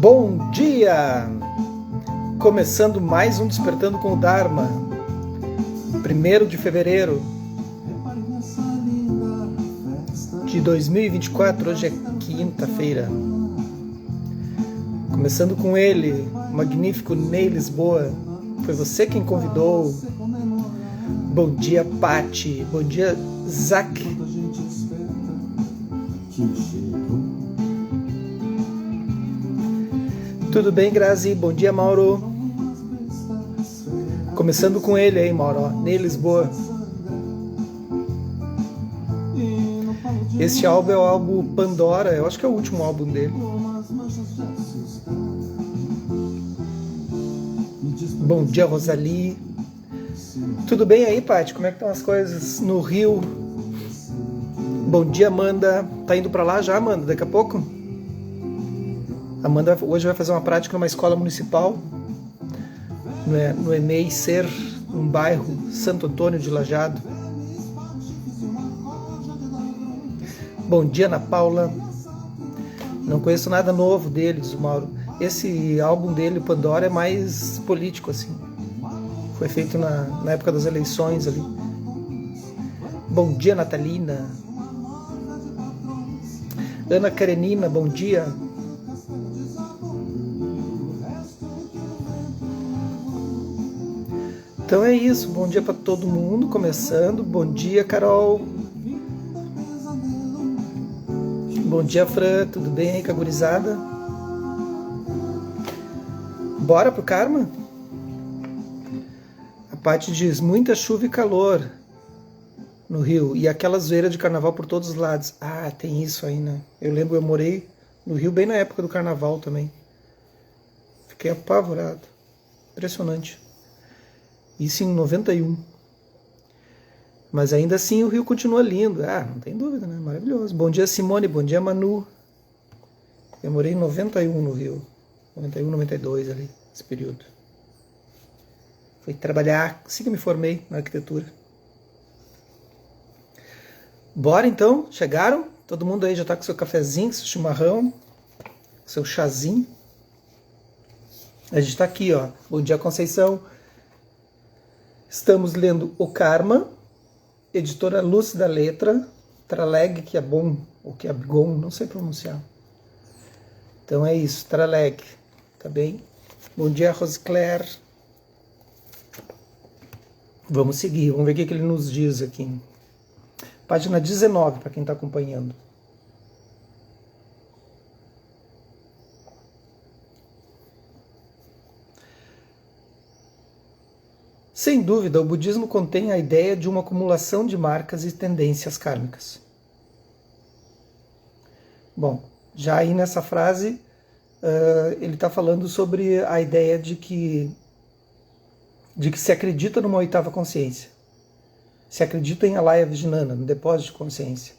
Bom dia! Começando mais um Despertando com o Dharma, 1º de fevereiro de 2024, hoje é quinta-feira. Começando com ele, o magnífico Ney Lisboa, foi você quem convidou. Bom dia, Pati, bom dia, Zac. Tudo bem, Grazi? Bom dia, Mauro. Começando com ele aí, Mauro, Ney Lisboa. Este álbum é o álbum Pandora, eu acho que é o último álbum dele. Bom dia, Rosali. Tudo bem aí, Paty? Como é que estão as coisas no Rio? Bom dia, Amanda. Tá indo pra lá já, Amanda? Daqui a pouco? Amanda hoje vai fazer uma prática numa escola municipal, no EMEI Ser, num bairro Santo Antônio de Lajeado. Bom dia, Ana Paula. Não conheço nada novo dele, diz o Mauro. Esse álbum dele, Pandora, é mais político, assim. Foi feito na época das eleições ali. Bom dia, Natalina. Ana Karenina, bom dia. Então é isso, bom dia para todo mundo, começando. Bom dia, Carol. Bom dia, Fran, tudo bem aí com a gurizada? Bora pro Karma? A Paty diz, muita chuva e calor no Rio, e aquela zoeira de carnaval por todos os lados. Ah, tem isso aí, né? Eu lembro, eu morei no Rio bem na época do carnaval também. Fiquei apavorado, impressionante. Isso em 91. Mas ainda assim o Rio continua lindo. Ah, não tem dúvida, né? Maravilhoso. Bom dia, Simone. Bom dia, Manu. Eu morei em 91 no Rio. 91, 92 ali, esse período. Fui trabalhar, assim que eu me formei na arquitetura. Bora então? Chegaram? Todo mundo aí já tá com seu cafezinho, seu chimarrão, seu chazinho. A gente tá aqui, ó. Bom dia, Conceição. Estamos lendo O Karma, editora Luz da Letra, Traleg, que é bom, ou que é bom, não sei pronunciar. Então é isso, Traleg, tá bem? Bom dia, Rosicler. Vamos seguir, vamos ver o que ele nos diz aqui. Página 19, para quem está acompanhando. Sem dúvida, o budismo contém a ideia de uma acumulação de marcas e tendências kármicas. Bom, já aí nessa frase, ele está falando sobre a ideia de que se acredita numa oitava consciência, se acredita em Alaya Vijnana, no depósito de consciência,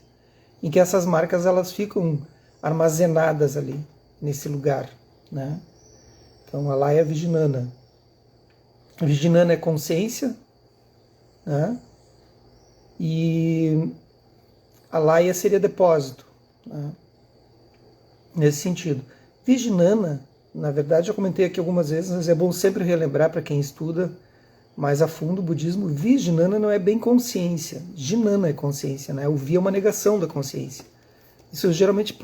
em que essas marcas elas ficam armazenadas ali, nesse lugar, né? Então, Alaya Vijnana. Vijnana é consciência, né? E Alaya seria depósito, né? Nesse sentido. Vijnana, na verdade, eu comentei aqui algumas vezes, mas é bom sempre relembrar para quem estuda mais a fundo o budismo. Vijnana não é bem consciência, Jnana é consciência, né? O Vi é uma negação da consciência. Isso geralmente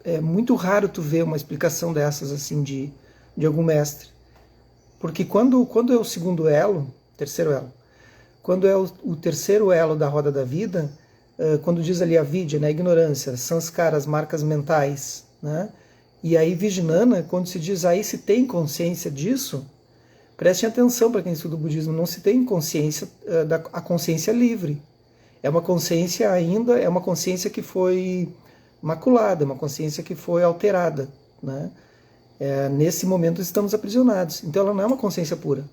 é muito raro tu ver uma explicação dessas assim de algum mestre. Porque quando é o segundo elo, terceiro elo, quando é o terceiro elo da roda da vida, quando diz ali a vidya, né, a ignorância, sanskaras, marcas mentais, né, e aí vijnana, quando se diz aí se tem consciência disso, prestem atenção para quem estuda o budismo, não se tem consciência, a consciência livre. É uma consciência ainda, é uma consciência que foi maculada, é uma consciência que foi alterada, né? Nesse momento estamos aprisionados. Então ela não é uma consciência pura,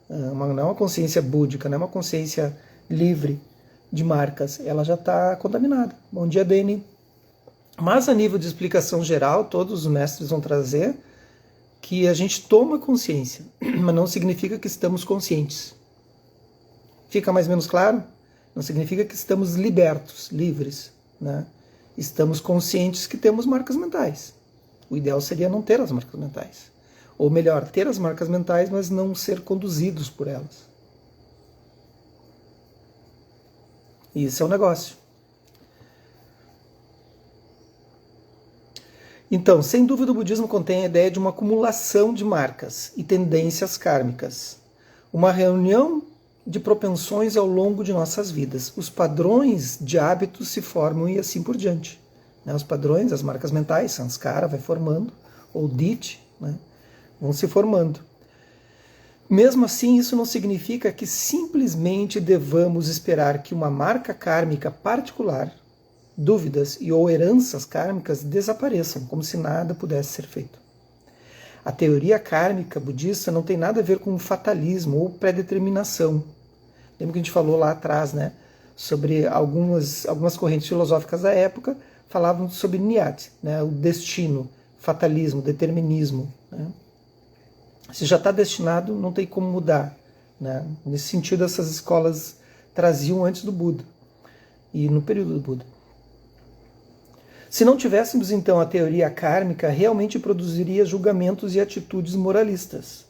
não é uma consciência búdica, não é uma consciência livre de marcas, ela já está contaminada. Bom dia, Dani. Mas a nível de explicação geral, todos os mestres vão trazer que a gente toma consciência, mas não significa que estamos conscientes. Fica mais ou menos claro? Não significa que estamos libertos, livres, né? Estamos conscientes que temos marcas mentais. O ideal seria não ter as marcas mentais. Ou melhor, ter as marcas mentais, mas não ser conduzidos por elas. E isso é um negócio. Então, sem dúvida, o budismo contém a ideia de uma acumulação de marcas e tendências kármicas. Uma reunião de propensões ao longo de nossas vidas. Os padrões de hábitos se formam e assim por diante. Os padrões, as marcas mentais, samskara vai formando, ou ditthi, vão se formando. Mesmo assim, isso não significa que simplesmente devamos esperar que uma marca kármica particular, dúvidas e ou heranças kármicas desapareçam, como se nada pudesse ser feito. A teoria kármica budista não tem nada a ver com fatalismo ou predeterminação. Lembra que a gente falou lá atrás, sobre algumas correntes filosóficas da época falavam sobre niyati, o destino, fatalismo, determinismo. Se já está destinado, não tem como mudar. Nesse sentido, essas escolas traziam antes do Buda e no período do Buda. Se não tivéssemos, então, a teoria kármica, realmente produziria julgamentos e atitudes moralistas.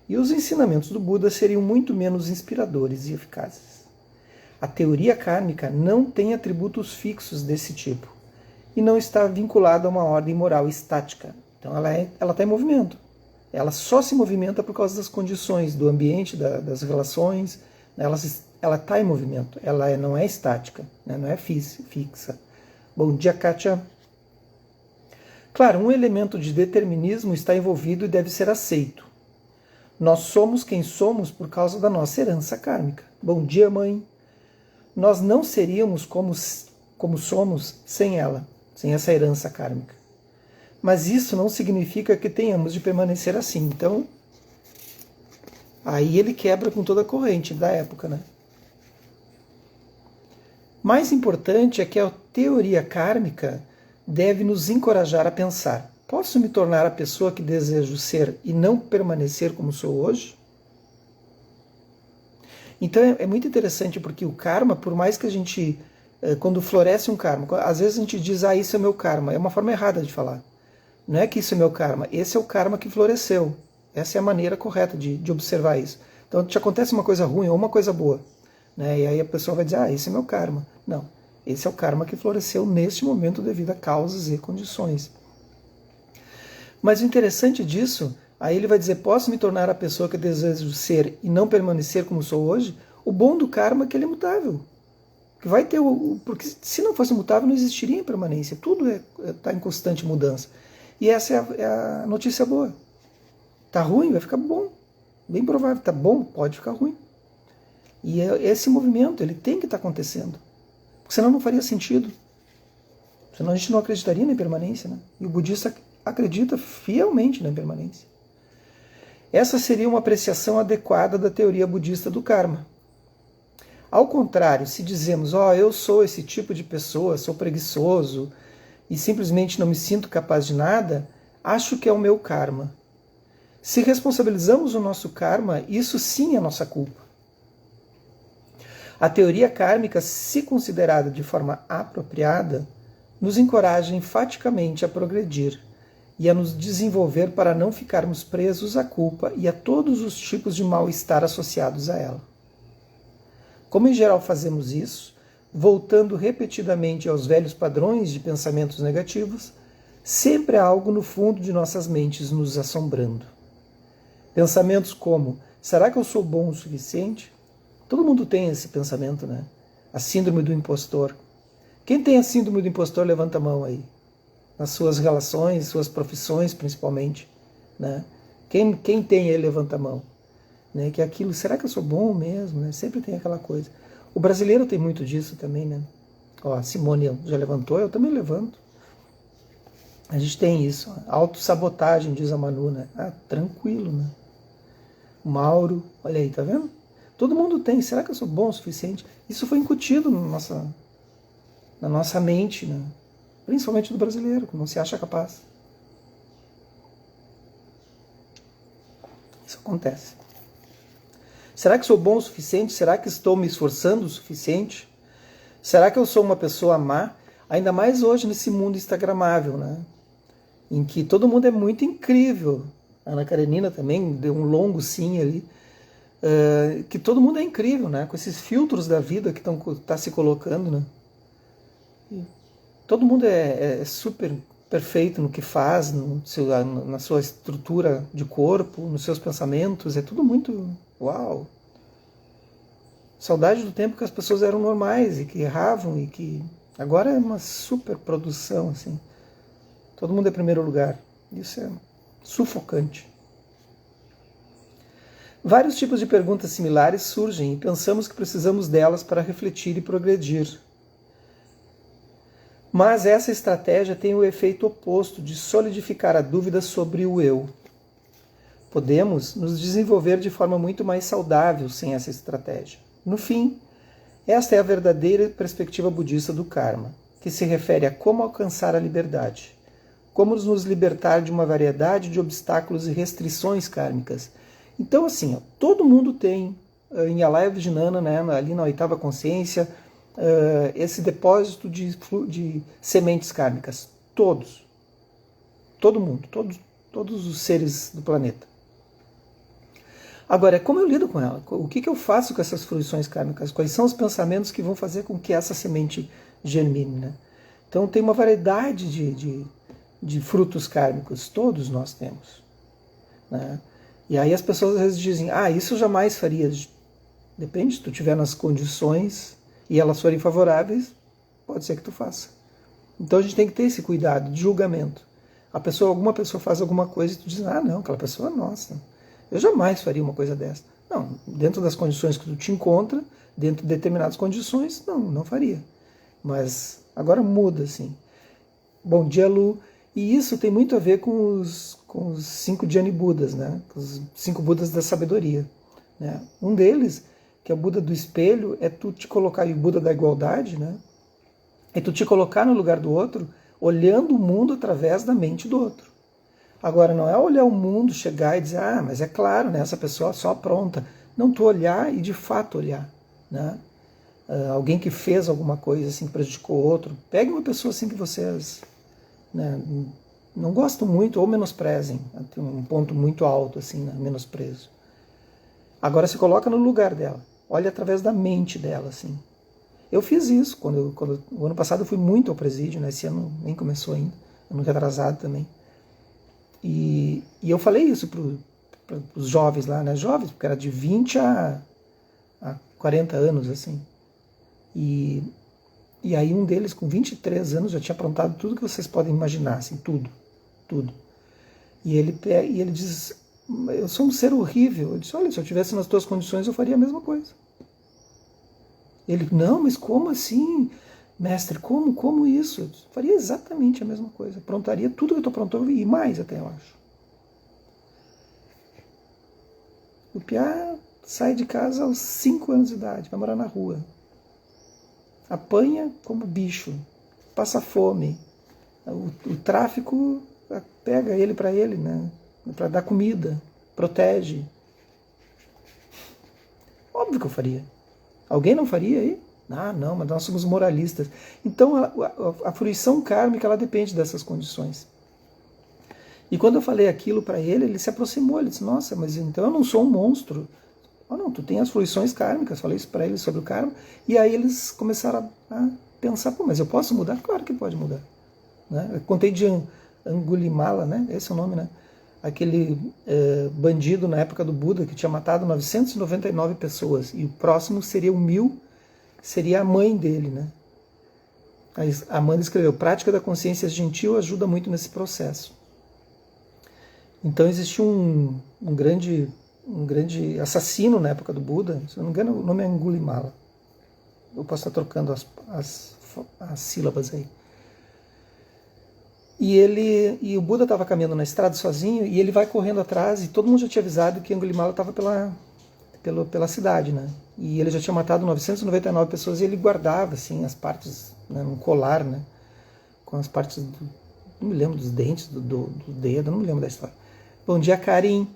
E os ensinamentos do Buda seriam muito menos inspiradores e eficazes. A teoria kármica não tem atributos fixos desse tipo e não está vinculada a uma ordem moral estática. Então ela está em movimento. Ela só se movimenta por causa das condições, do ambiente, das relações. Ela está em movimento, ela não é estática, não é fixa. Bom dia, Kátia. Claro, um elemento de determinismo está envolvido e deve ser aceito. Nós somos quem somos por causa da nossa herança kármica. Bom dia, mãe. Nós não seríamos como somos sem ela, sem essa herança kármica. Mas isso não significa que tenhamos de permanecer assim. Então, aí ele quebra com toda a corrente da época, Mais importante é que a teoria kármica deve nos encorajar a pensar: posso me tornar a pessoa que desejo ser e não permanecer como sou hoje? Então é muito interessante porque o karma, por mais que a gente, quando floresce um karma, às vezes a gente diz, isso é meu karma. É uma forma errada de falar. Não é que isso é meu karma, esse é o karma que floresceu. Essa é a maneira correta de observar isso. Então te acontece uma coisa ruim ou uma coisa boa, e aí a pessoa vai dizer, esse é meu karma. Não, esse é o karma que floresceu neste momento devido a causas e condições. Mas o interessante disso, aí ele vai dizer, posso me tornar a pessoa que eu desejo ser e não permanecer como sou hoje? O bom do karma é que ele é mutável. Que vai ter porque se não fosse mutável não existiria impermanência. Tudo está em constante mudança. E essa é a notícia boa. Tá ruim, vai ficar bom. Bem provável. Tá bom, pode ficar ruim. E esse movimento, ele tem que estar acontecendo. Porque senão não faria sentido. Senão a gente não acreditaria na impermanência. E o budista acredita fielmente na impermanência. Essa seria uma apreciação adequada da teoria budista do karma. Ao contrário, se dizemos, eu sou esse tipo de pessoa, sou preguiçoso e simplesmente não me sinto capaz de nada, acho que é o meu karma. Se responsabilizamos o nosso karma, isso sim é nossa culpa. A teoria kármica, se considerada de forma apropriada, nos encoraja enfaticamente a progredir e a nos desenvolver para não ficarmos presos à culpa e a todos os tipos de mal-estar associados a ela. Como em geral fazemos isso, voltando repetidamente aos velhos padrões de pensamentos negativos, sempre há algo no fundo de nossas mentes nos assombrando. Pensamentos como, será que eu sou bom o suficiente? Todo mundo tem esse pensamento, A síndrome do impostor. Quem tem a síndrome do impostor, levanta a mão aí. Nas suas relações, suas profissões principalmente. Quem tem aí, levanta a mão. Que é aquilo, será que eu sou bom mesmo? Sempre tem aquela coisa. O brasileiro tem muito disso também, a Simone já levantou, eu também levanto. A gente tem isso. Autossabotagem, diz a Manu, tranquilo, O Mauro, olha aí, tá vendo? Todo mundo tem. Será que eu sou bom o suficiente? Isso foi incutido na nossa mente, Principalmente do brasileiro, que não se acha capaz. Isso acontece. Será que sou bom o suficiente? Será que estou me esforçando o suficiente? Será que eu sou uma pessoa má? Ainda mais hoje nesse mundo instagramável, em que todo mundo é muito incrível. A Ana Karenina também deu um longo sim ali, que todo mundo é incrível, né? Com esses filtros da vida que tá se colocando, né? E todo mundo é super perfeito no que faz, na sua estrutura de corpo, nos seus pensamentos, é tudo muito uau. Saudade do tempo que as pessoas eram normais e que erravam e que agora é uma super produção, assim. Todo mundo é primeiro lugar. Isso é sufocante. Vários tipos de perguntas similares surgem e pensamos que precisamos delas para refletir e progredir. Mas essa estratégia tem o efeito oposto de solidificar a dúvida sobre o eu. Podemos nos desenvolver de forma muito mais saudável sem essa estratégia. No fim, esta é a verdadeira perspectiva budista do karma, que se refere a como alcançar a liberdade, como nos libertar de uma variedade de obstáculos e restrições kármicas. Então, assim, todo mundo tem, em Alaya Vijnana, né, ali na oitava consciência, esse depósito de sementes kármicas. Todos. Todo mundo. Todos os seres do planeta. Agora, como eu lido com ela? O que eu faço com essas fruições kármicas? Quais são os pensamentos que vão fazer com que essa semente germine? Né? Então, tem uma variedade de frutos kármicos. Todos nós temos. Né? E aí as pessoas às vezes dizem, isso eu jamais faria. Depende, se tu estiver nas condições e elas forem favoráveis, pode ser que tu faça. Então a gente tem que ter esse cuidado de julgamento. Alguma pessoa faz alguma coisa e tu diz, não, aquela pessoa é nossa. Eu jamais faria uma coisa dessa. Não, dentro das condições que tu te encontra, dentro de determinadas condições, não faria. Mas agora muda, assim. Bom dia, Lu. E isso tem muito a ver com os 5 Jnani Budas, né? Os 5 Budas da sabedoria. Né? Um deles, que é o Buda do espelho, é tu te colocar, e o Buda da igualdade, né? É tu te colocar no lugar do outro, olhando o mundo através da mente do outro. Agora, não é olhar o mundo, chegar e dizer, mas é claro, né, essa pessoa só pronta. Não, tu olhar e de fato olhar. Né? Alguém que fez alguma coisa, assim, prejudicou outro. Pegue uma pessoa assim que vocês, né, não gostam muito ou menosprezem. Tem um ponto muito alto, assim, né, menosprezo. Agora se coloca no lugar dela. Olha através da mente dela, assim. Eu fiz isso. Quando o ano passado eu fui muito ao presídio, né, esse ano nem começou ainda. Ano retrasado também. E eu falei isso para os jovens lá, né? Jovens, porque era de 20 a 40 anos, assim. E aí um deles, com 23 anos, já tinha aprontado tudo que vocês podem imaginar, assim, tudo. E ele diz, eu sou um ser horrível. Eu disse, olha, se eu estivesse nas tuas condições, eu faria a mesma coisa. Ele, não, mas como assim? Mestre, como isso? Eu faria exatamente a mesma coisa. Aprontaria tudo que eu estou aprontando e mais até, eu acho. O Piá sai de casa aos 5 anos de idade, vai morar na rua. Apanha como bicho, passa fome. O tráfico pega ele, né? Para dar comida, protege. Óbvio que eu faria. Alguém não faria aí? Não, mas nós somos moralistas. Então a fruição kármica ela depende dessas condições. E quando eu falei aquilo para ele, ele se aproximou, ele disse, nossa, mas então eu não sou um monstro. Não, tu tem as fruições kármicas, falei isso para eles sobre o karma, e aí eles começaram a pensar, mas eu posso mudar? Claro que pode mudar. Né? Eu contei de Angulimala, né? Esse é o nome, né? Aquele bandido na época do Buda que tinha matado 999 pessoas, e o próximo seria o 1000, seria a mãe dele, né? A Amanda escreveu, prática da consciência gentil ajuda muito nesse processo. Então existiu um grande assassino na época do Buda, se não me engano o nome é Angulimala. Eu posso estar trocando as sílabas aí. E o Buda estava caminhando na estrada sozinho, e ele vai correndo atrás, e todo mundo já tinha avisado que Angulimala estava pela cidade, né? E ele já tinha matado 999 pessoas, e ele guardava assim as partes, né, num colar, né, com as partes não me lembro dos dentes do dedo, não me lembro da história. Bom dia, Karim.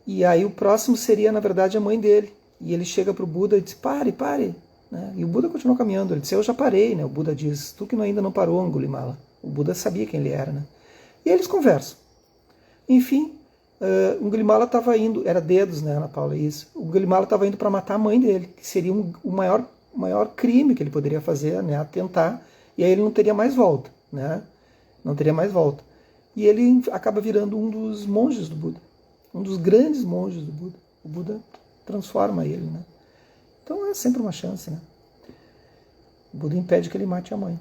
E aí o próximo seria, na verdade, a mãe dele. E ele chega para o Buda e diz, pare. Né? E o Buda continua caminhando. Ele diz, eu já parei. Né? O Buda diz, tu que ainda não parou, Angulimala. O Buda sabia quem ele era. Né? E aí eles conversam. Enfim, o Angulimala estava indo, era dedos, né, Ana Paula, isso. O Angulimala estava indo para matar a mãe dele, que seria o maior crime que ele poderia fazer, né, atentar, e aí ele não teria mais volta, né? Não teria mais volta. E ele acaba virando um dos monges do Buda, um dos grandes monges do Buda. O Buda transforma ele, né? Então é sempre uma chance, né? O Buda impede que ele mate a mãe.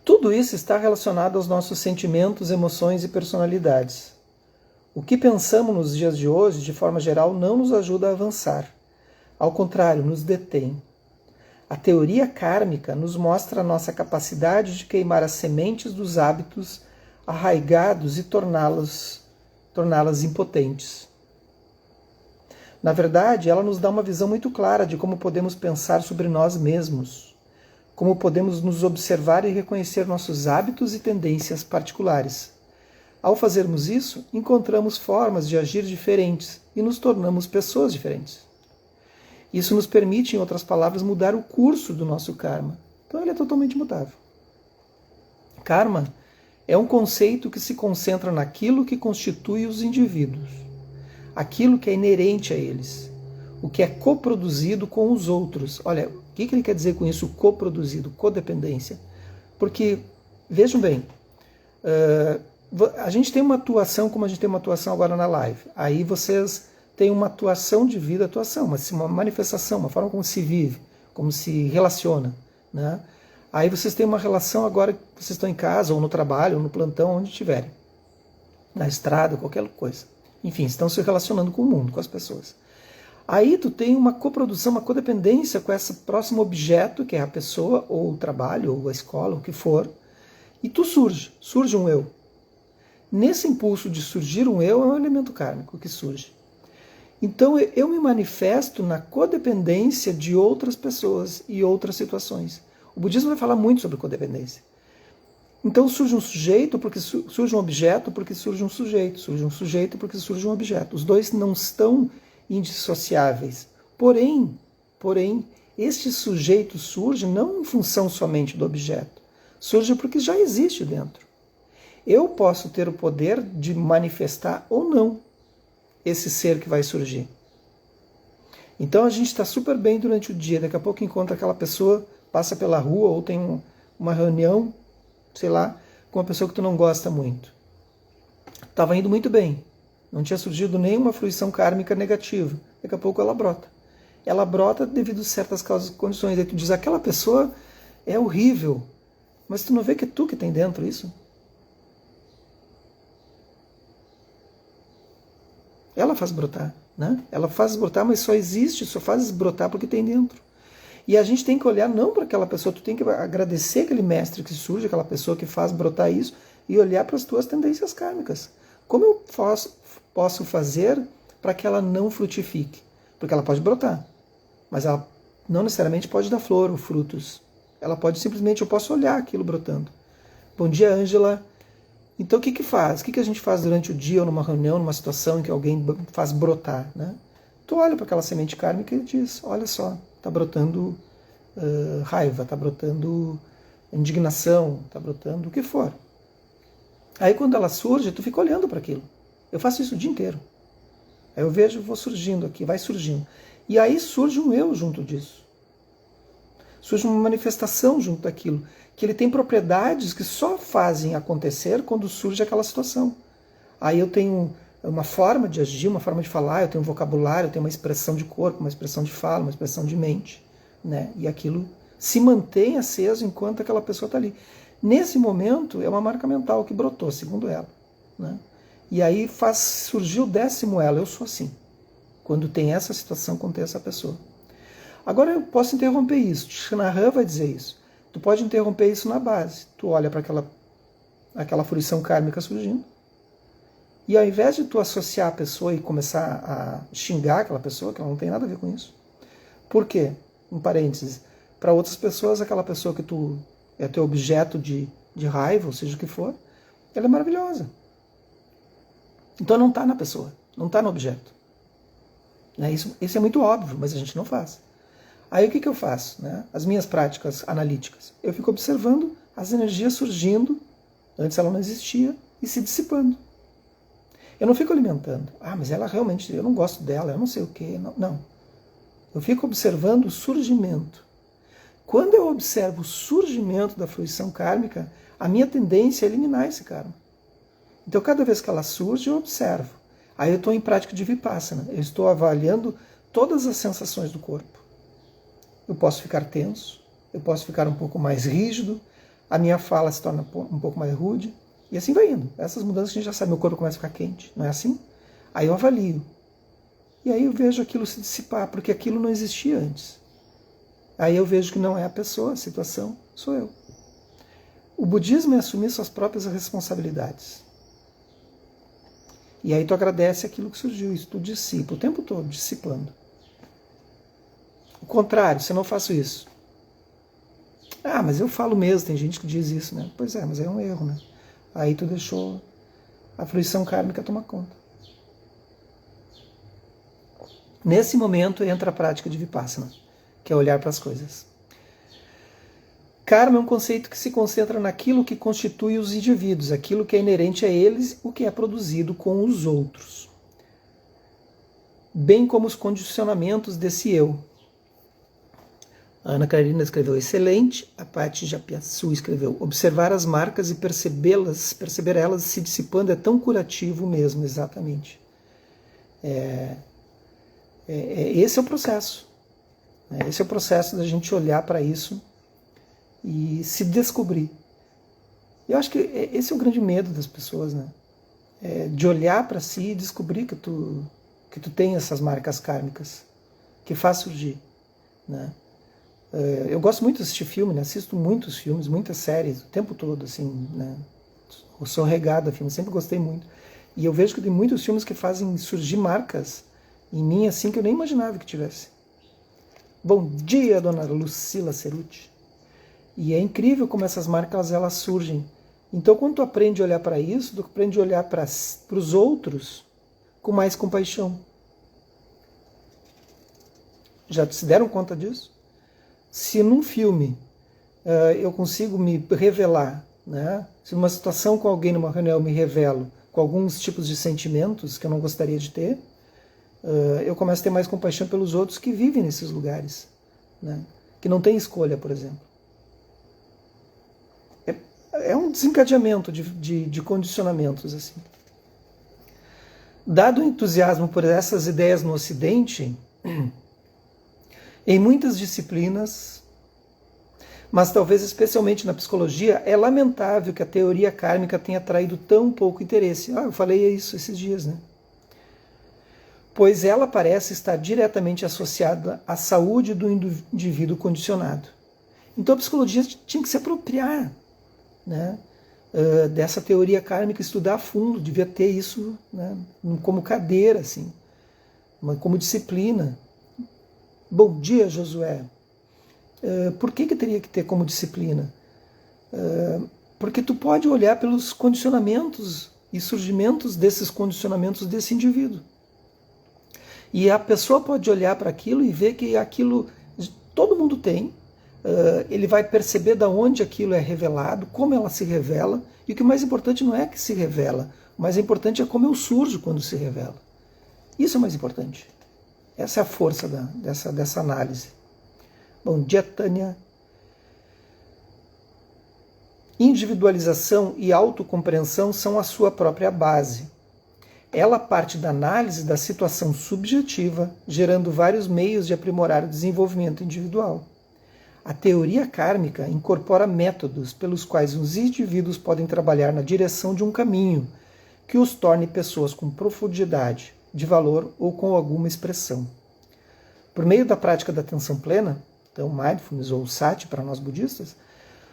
Tudo isso está relacionado aos nossos sentimentos, emoções e personalidades. O que pensamos nos dias de hoje, de forma geral, não nos ajuda a avançar. Ao contrário, nos detém. A teoria kármica nos mostra a nossa capacidade de queimar as sementes dos hábitos arraigados e torná-las impotentes. Na verdade, ela nos dá uma visão muito clara de como podemos pensar sobre nós mesmos, como podemos nos observar e reconhecer nossos hábitos e tendências particulares. Ao fazermos isso, encontramos formas de agir diferentes e nos tornamos pessoas diferentes. Isso nos permite, em outras palavras, mudar o curso do nosso karma. Então ele é totalmente mutável. Karma é um conceito que se concentra naquilo que constitui os indivíduos, aquilo que é inerente a eles, o que é coproduzido com os outros. Olha, o que ele quer dizer com isso, coproduzido, codependência? Porque, vejam bem, a gente tem uma atuação como a gente tem uma atuação agora na live. Aí vocês têm uma atuação de vida, uma manifestação, uma forma como se vive, como se relaciona, né? Aí vocês têm uma relação agora que vocês estão em casa, ou no trabalho, ou no plantão, onde estiverem. Na estrada, qualquer coisa. Enfim, estão se relacionando com o mundo, com as pessoas. Aí tu tem uma coprodução, uma codependência com esse próximo objeto, que é a pessoa, ou o trabalho, ou a escola, o que for, e tu surge um eu. Nesse impulso de surgir um eu, é um elemento kármico que surge. Então eu me manifesto na codependência de outras pessoas e outras situações. O budismo vai falar muito sobre codependência. Então surge um sujeito porque surge um objeto, porque surge um sujeito. Surge um sujeito porque surge um objeto. Os dois não estão indissociáveis. Porém, este sujeito surge não em função somente do objeto. Surge porque já existe dentro. Eu posso ter o poder de manifestar ou não esse ser que vai surgir. Então a gente está super bem durante o dia, daqui a pouco encontra aquela pessoa, passa pela rua ou tem uma reunião, sei lá, com uma pessoa que tu não gosta muito. Estava indo muito bem, não tinha surgido nenhuma fruição kármica negativa, daqui a pouco ela brota. Ela brota devido a certas causas e condições. Aí tu diz, aquela pessoa é horrível, mas tu não vê que é tu que tem dentro isso? Ela faz brotar, né? Ela faz brotar, mas só faz brotar porque tem dentro. E a gente tem que olhar não para aquela pessoa, tu tem que agradecer aquele mestre que surge, aquela pessoa que faz brotar isso, e olhar para as tuas tendências kármicas. Como eu posso fazer para que ela não frutifique? Porque ela pode brotar, mas ela não necessariamente pode dar flor ou frutos. Ela pode simplesmente, eu posso olhar aquilo brotando. Bom dia, Ângela. Então o que faz? O que a gente faz durante o dia ou numa reunião, numa situação em que alguém faz brotar, né? Tu olha para aquela semente kármica e diz, olha só, está brotando raiva, está brotando indignação, está brotando o que for. Aí quando ela surge, tu fica olhando para aquilo. Eu faço isso o dia inteiro. Aí eu vejo, vou surgindo aqui, vai surgindo. E aí surge um eu junto disso. Surge uma manifestação junto daquilo, que ele tem propriedades que só fazem acontecer quando surge aquela situação. Aí eu tenho uma forma de agir, uma forma de falar, eu tenho um vocabulário, eu tenho uma expressão de corpo, uma expressão de fala, uma expressão de mente, né? E aquilo se mantém aceso enquanto aquela pessoa está ali. Nesse momento, é uma marca mental que brotou, segundo ela, né? E aí faz surgir o 10º elo, eu sou assim. Quando tem essa situação, quando tem essa pessoa. Agora eu posso interromper isso. Shanahan vai dizer isso. Tu pode interromper isso na base. Tu olha para aquela fruição kármica surgindo. E ao invés de tu associar a pessoa e começar a xingar aquela pessoa, que ela não tem nada a ver com isso. Por quê? Em parênteses. Para outras pessoas, aquela pessoa que tu é teu objeto de raiva, ou seja o que for, ela é maravilhosa. Então não está na pessoa, não está no objeto. Isso é muito óbvio, mas a gente não faz. Aí o que eu faço? Né? As minhas práticas analíticas. Eu fico observando as energias surgindo Antes ela não existia e se dissipando. Eu não fico alimentando. Mas ela realmente, eu não gosto dela, eu não sei o quê. Não, não. Eu fico observando o surgimento. Quando eu observo o surgimento da fruição kármica, a minha tendência é eliminar esse karma. Então, cada vez que ela surge, eu observo. Aí eu estou em prática de vipassana. Eu estou avaliando todas as sensações do corpo. Eu posso ficar tenso, eu posso ficar um pouco mais rígido, a minha fala se torna um pouco mais rude, e assim vai indo. Essas mudanças que a gente já sabe, meu corpo começa a ficar quente, não é assim? Aí eu avalio. E aí eu vejo aquilo se dissipar, porque aquilo não existia antes. Aí eu vejo que não é a pessoa, a situação, sou eu. O budismo é assumir suas próprias responsabilidades. E aí tu agradece aquilo que surgiu, isso tu dissipa o tempo todo, dissipando. O contrário, se eu não faço isso. Mas eu falo mesmo, tem gente que diz isso, né? Pois é, mas é um erro, né? Aí tu deixou a fruição kármica tomar conta. Nesse momento entra a prática de vipassana, que é olhar para as coisas. Karma é um conceito que se concentra naquilo que constitui os indivíduos, aquilo que é inerente a eles, o que é produzido com os outros, bem como os condicionamentos desse eu. A Ana Karina escreveu excelente, a Paty Japiaçu escreveu observar as marcas e perceber elas se dissipando é tão curativo mesmo, exatamente. Esse é o processo. Esse é o processo da gente olhar para isso e se descobrir. Eu acho que esse é o grande medo das pessoas, né? De olhar para si e descobrir que tu tem essas marcas kármicas, que faz surgir, né? Eu gosto muito de assistir filme, né? Assisto muitos filmes, muitas séries, o tempo todo, assim, né? Eu sou regado a filmes, sempre gostei muito. E eu vejo que tem muitos filmes que fazem surgir marcas em mim, assim, que eu nem imaginava que tivesse. Bom dia, dona Lucila Ceruti. E é incrível como essas marcas, elas surgem. Então, quando tu aprende a olhar para isso, tu aprende a olhar para os outros com mais compaixão. Já se deram conta disso? Se num filme eu consigo me revelar, né? Se numa situação com alguém, numa reunião, eu me revelo com alguns tipos de sentimentos que eu não gostaria de ter, eu começo a ter mais compaixão pelos outros que vivem nesses lugares, né? Que não têm escolha, por exemplo. É um desencadeamento de condicionamentos, assim. Dado o entusiasmo por essas ideias no Ocidente, em muitas disciplinas, mas talvez especialmente na psicologia, é lamentável que a teoria kármica tenha atraído tão pouco interesse. Eu falei isso esses dias, né? Pois ela parece estar diretamente associada à saúde do indivíduo condicionado. Então a psicologia tinha que se apropriar, né, dessa teoria kármica, estudar a fundo, devia ter isso, né, como cadeira, assim, como disciplina. Bom dia, Josué. Por que teria que ter como disciplina? Porque tu pode olhar pelos condicionamentos e surgimentos desses condicionamentos desse indivíduo. E a pessoa pode olhar para aquilo e ver que aquilo todo mundo tem. Ele vai perceber de onde aquilo é revelado, como ela se revela, e o que mais importante não é que se revela, o mais importante é como eu surjo quando se revela. Isso é o mais importante. Essa é a força dessa análise. Bom dia, Tânia. Individualização e autocompreensão são a sua própria base. Ela parte da análise da situação subjetiva, gerando vários meios de aprimorar o desenvolvimento individual. A teoria kármica incorpora métodos pelos quais os indivíduos podem trabalhar na direção de um caminho que os torne pessoas com profundidade, de valor ou com alguma expressão. Por meio da prática da atenção plena, então mindfulness ou sati para nós budistas,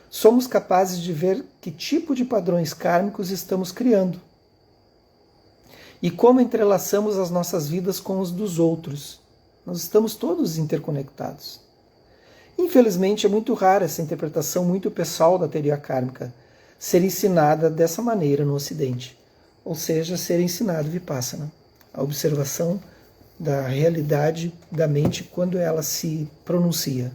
somos capazes de ver que tipo de padrões kármicos estamos criando e como entrelaçamos as nossas vidas com os dos outros. Nós estamos todos interconectados. Infelizmente, é muito rara essa interpretação muito pessoal da teoria kármica ser ensinada dessa maneira no Ocidente, ou seja, ser ensinado Vipassana, a observação da realidade da mente quando ela se pronuncia.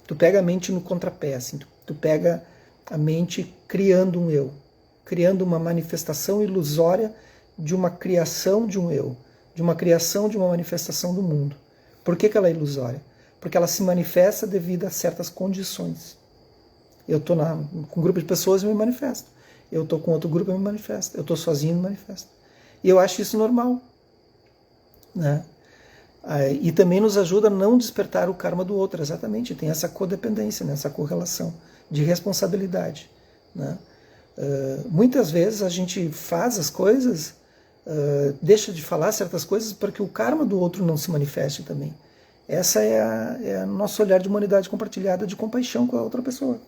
Tu pega a mente no contrapé, assim, tu pega A mente criando um eu, criando uma manifestação ilusória de uma criação de um eu, de uma criação de uma manifestação do mundo. Por que ela é ilusória? Porque ela se manifesta devido a certas condições. Eu estou com um grupo de pessoas e me manifesto. Eu estou com outro grupo e me manifesto. Eu estou sozinho e me manifesto. E eu acho isso normal, né? E também nos ajuda a não despertar o karma do outro, exatamente. Tem essa codependência, né? Essa correlação de responsabilidade, né? Muitas vezes a gente faz as coisas, deixa de falar certas coisas para que o karma do outro não se manifeste também. Essa é o nosso olhar de humanidade compartilhada, de compaixão com a outra pessoa,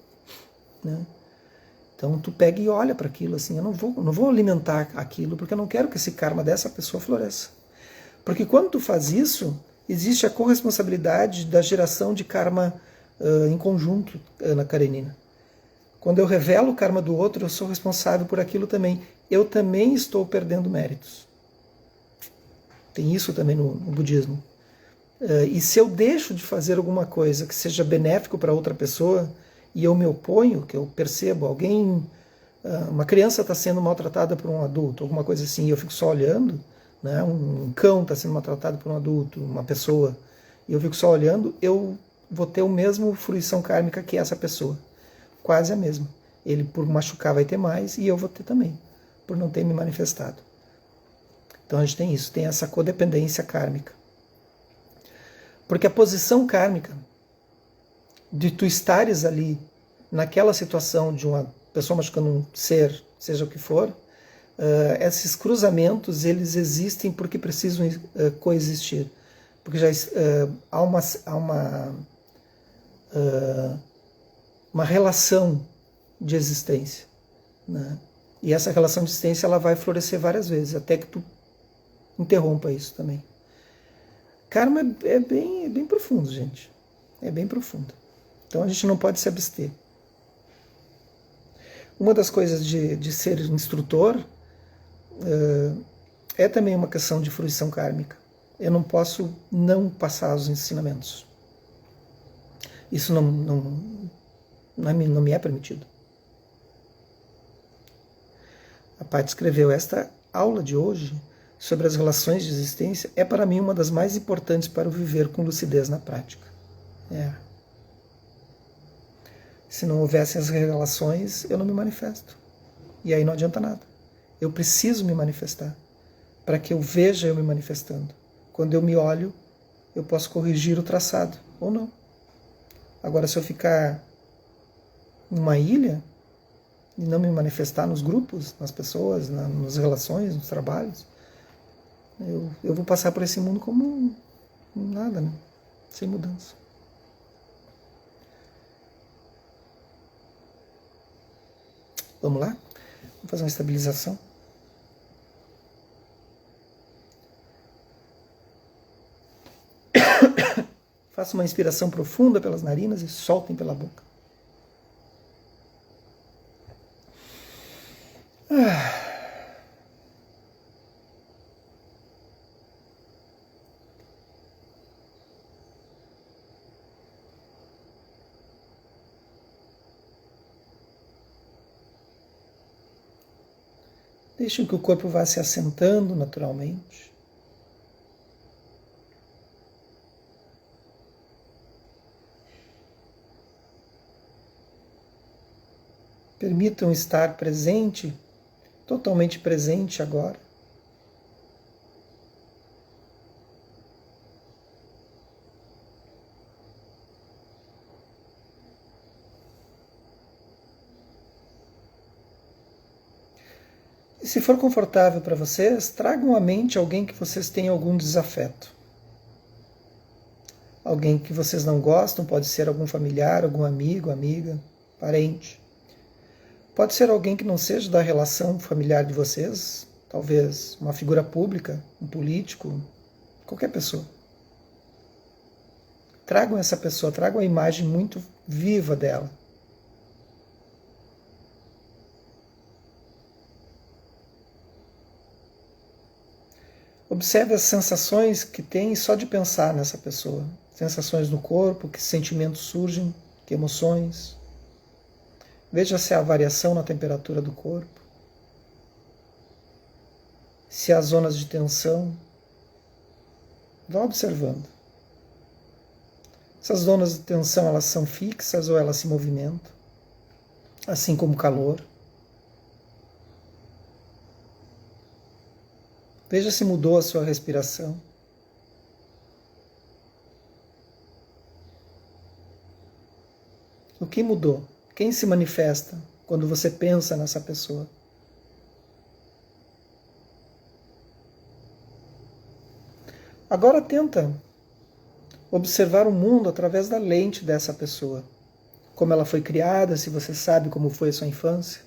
né? Então tu pega e olha para aquilo assim, eu não vou alimentar aquilo, porque eu não quero que esse karma dessa pessoa floresça. Porque quando tu faz isso, existe a corresponsabilidade da geração de karma em conjunto, Ana Karenina. Quando eu revelo o karma do outro, eu sou responsável por aquilo também. Eu também estou perdendo méritos. Tem isso também no budismo. E se eu deixo de fazer alguma coisa que seja benéfico para outra pessoa, e eu me oponho, que eu percebo uma criança está sendo maltratada por um adulto, alguma coisa assim, e eu fico só olhando, né? Um cão está sendo maltratado por um adulto, uma pessoa, e eu fico só olhando, eu vou ter o mesmo fruição kármica que essa pessoa, quase a mesma. Ele por machucar vai ter mais, e eu vou ter também, por não ter me manifestado. Então a gente tem isso, tem essa codependência kármica. Porque a posição kármica de tu estares ali naquela situação de uma pessoa machucando um ser, seja o que for, esses cruzamentos eles existem porque precisam coexistir, porque já há uma relação de existência, né? E essa relação de existência ela vai florescer várias vezes até que tu interrompa isso também. Karma é bem profundo, gente, é bem profundo. Então a gente não pode se abster. Uma das coisas de ser instrutor é também uma questão de fruição kármica. Eu não posso não passar os ensinamentos. Isso não me é permitido. A Paty escreveu: esta aula de hoje sobre as relações de existência é para mim uma das mais importantes para o viver com lucidez na prática. Se não houvessem as relações, eu não me manifesto. E aí não adianta nada. Eu preciso me manifestar para que eu veja eu me manifestando. Quando eu me olho, eu posso corrigir o traçado, ou não. Agora, se eu ficar numa ilha e não me manifestar nos grupos, nas pessoas, nas relações, nos trabalhos, eu vou passar por esse mundo como nada, né? Sem mudança. Vamos lá? Vamos fazer uma estabilização. Faça uma inspiração profunda pelas narinas e soltem pela boca. Deixem que o corpo vá se assentando naturalmente. Permitam estar presente, totalmente presente agora. E se for confortável para vocês, tragam à mente alguém que vocês tenham algum desafeto. Alguém que vocês não gostam, pode ser algum familiar, algum amigo, amiga, parente. Pode ser alguém que não seja da relação familiar de vocês, talvez uma figura pública, um político, qualquer pessoa. Tragam essa pessoa, tragam a imagem muito viva dela. Observe as sensações que tem só de pensar nessa pessoa. Sensações no corpo, que sentimentos surgem, que emoções. Veja se há variação na temperatura do corpo, se há zonas de tensão. Vá observando. Essas zonas de tensão, elas são fixas ou elas se movimentam, assim como o calor. Veja se mudou a sua respiração. O que mudou? Quem se manifesta quando você pensa nessa pessoa? Agora tenta observar o mundo através da lente dessa pessoa. Como ela foi criada, se você sabe como foi a sua infância,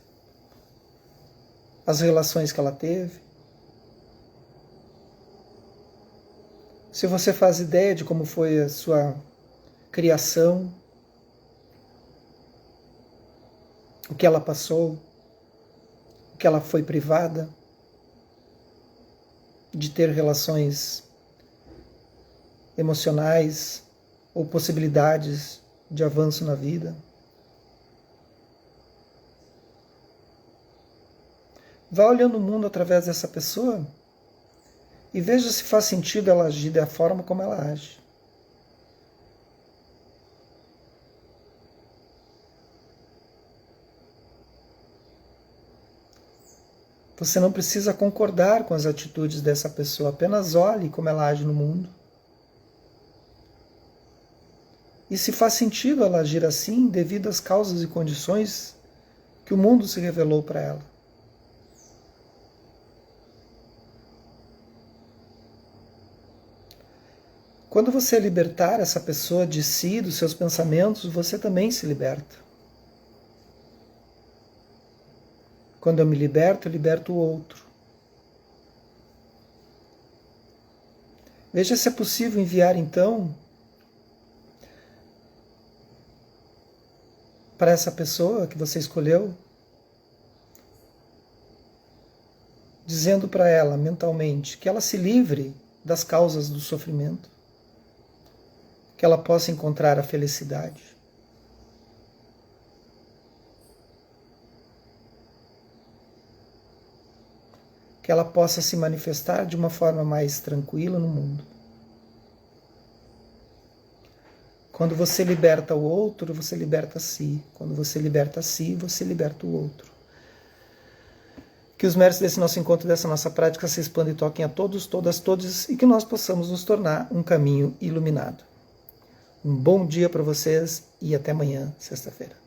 as relações que ela teve. Se você faz ideia de como foi a sua criação, o que ela passou, o que ela foi privada de ter relações emocionais ou possibilidades de avanço na vida. Vá olhando o mundo através dessa pessoa e veja se faz sentido ela agir da forma como ela age. Você não precisa concordar com as atitudes dessa pessoa, apenas olhe como ela age no mundo. E se faz sentido ela agir assim devido às causas e condições que o mundo se revelou para ela. Quando você libertar essa pessoa de si, dos seus pensamentos, você também se liberta. Quando eu me liberto, eu liberto o outro. Veja se é possível enviar, então, para essa pessoa que você escolheu, dizendo para ela mentalmente que ela se livre das causas do sofrimento, que ela possa encontrar a felicidade. Que ela possa se manifestar de uma forma mais tranquila no mundo. Quando você liberta o outro, você liberta a si. Quando você liberta a si, você liberta o outro. Que os méritos desse nosso encontro, dessa nossa prática, se expandam e toquem a todos, todas, todos, e que nós possamos nos tornar um caminho iluminado. Um bom dia para vocês e até amanhã, sexta-feira.